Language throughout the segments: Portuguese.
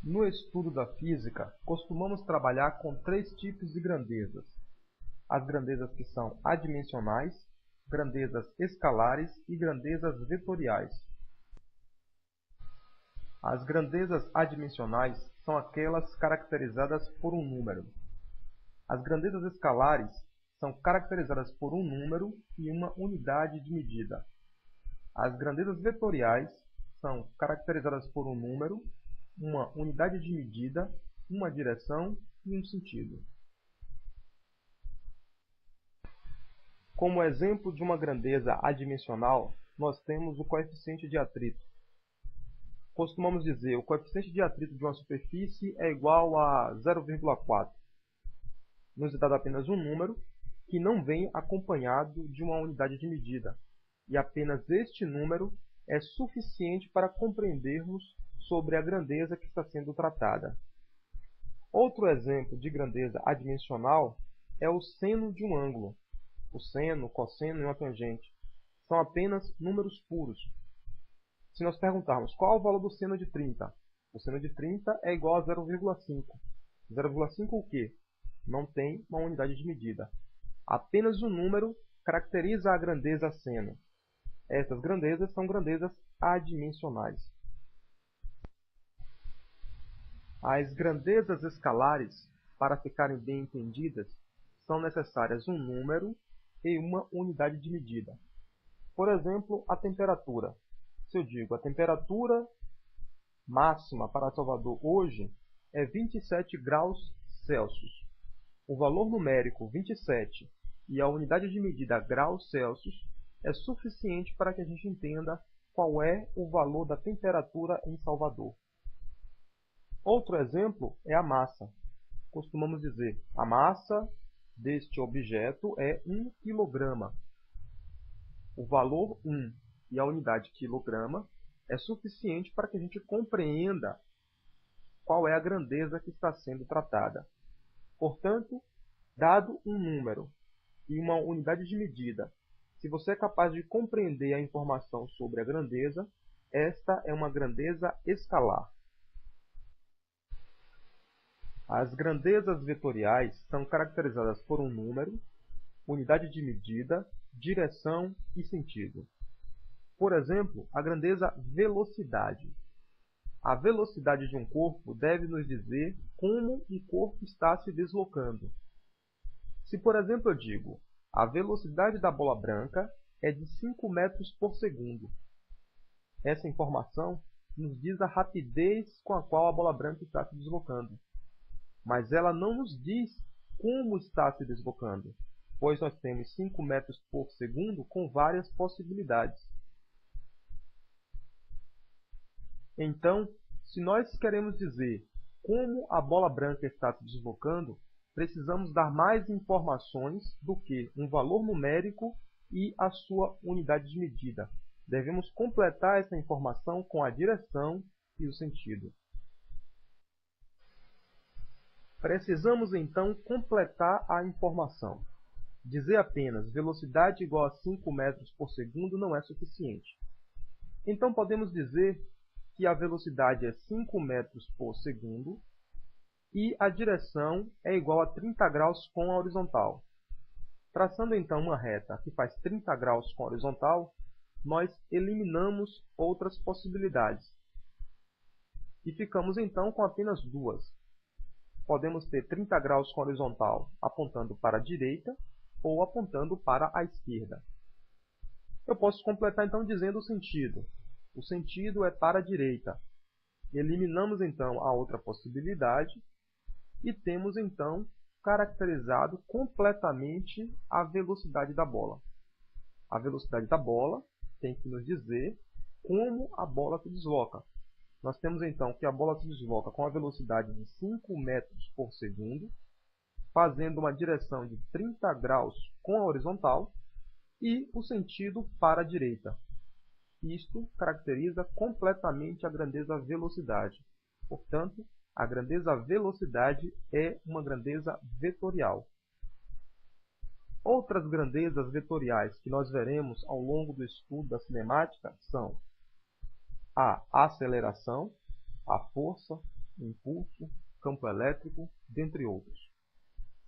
No estudo da física, costumamos trabalhar com três tipos de grandezas: as grandezas que são adimensionais, grandezas escalares e grandezas vetoriais. As grandezas adimensionais são aquelas caracterizadas por um número. As grandezas escalares são caracterizadas por um número e uma unidade de medida. As grandezas vetoriais são caracterizadas por um número, uma unidade de medida, uma direção e um sentido. Como exemplo de uma grandeza adimensional, nós temos o coeficiente de atrito. Costumamos dizer que o coeficiente de atrito de uma superfície é igual a 0,4. Nos é dado apenas um número que não vem acompanhado de uma unidade de medida, e apenas este número é suficiente para compreendermos sobre a grandeza que está sendo tratada. Outro exemplo de grandeza adimensional é o seno de um ângulo. O seno, o cosseno e uma tangente são apenas números puros. Se nós perguntarmos qual é o valor do seno de 30, o seno de 30 é igual a 0,5. 0,5 o quê? Não tem uma unidade de medida. Apenas o número caracteriza a grandeza seno. Essas grandezas são grandezas adimensionais. As grandezas escalares, para ficarem bem entendidas, são necessárias um número e uma unidade de medida. Por exemplo, a temperatura. Se eu digo a temperatura máxima para Salvador hoje é 27 graus Celsius. O valor numérico 27 e a unidade de medida graus Celsius é suficiente para que a gente entenda qual é o valor da temperatura em Salvador. Outro exemplo é a massa. Costumamos dizer a massa deste objeto é 1 kg. O valor 1 e a unidade quilograma é suficiente para que a gente compreenda qual é a grandeza que está sendo tratada. Portanto, dado um número e uma unidade de medida, se você é capaz de compreender a informação sobre a grandeza, esta é uma grandeza escalar. As grandezas vetoriais são caracterizadas por um número, unidade de medida, direção e sentido. Por exemplo, a grandeza velocidade. A velocidade de um corpo deve nos dizer como um corpo está se deslocando. Se, por exemplo, eu digo a velocidade da bola branca é de 5 metros por segundo, essa informação nos diz a rapidez com a qual a bola branca está se deslocando. Mas ela não nos diz como está se deslocando, pois nós temos 5 metros por segundo com várias possibilidades. Então, se nós queremos dizer como a bola branca está se deslocando, precisamos dar mais informações do que um valor numérico e a sua unidade de medida. Devemos completar essa informação com a direção e o sentido. Precisamos então completar a informação. Dizer apenas velocidade igual a 5 metros por segundo não é suficiente. Então podemos dizer que a velocidade é 5 metros por segundo e a direção é igual a 30 graus com a horizontal. Traçando então uma reta que faz 30 graus com a horizontal, nós eliminamos outras possibilidades. E ficamos então com apenas duas. Podemos ter 30 graus com a horizontal apontando para a direita ou apontando para a esquerda. Eu posso completar então dizendo o sentido. O sentido é para a direita. Eliminamos então a outra possibilidade e temos então caracterizado completamente a velocidade da bola. A velocidade da bola tem que nos dizer como a bola se desloca. Nós temos então que a bola se desloca com a velocidade de 5 metros por segundo, fazendo uma direção de 30 graus com a horizontal e o sentido para a direita. Isto caracteriza completamente a grandeza velocidade. Portanto, a grandeza velocidade é uma grandeza vetorial. Outras grandezas vetoriais que nós veremos ao longo do estudo da cinemática são a aceleração, a força, impulso, campo elétrico, dentre outros.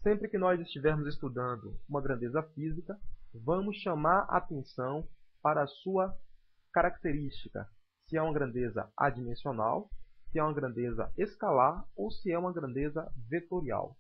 Sempre que nós estivermos estudando uma grandeza física, vamos chamar atenção para a sua característica, se é uma grandeza adimensional, se é uma grandeza escalar ou se é uma grandeza vetorial.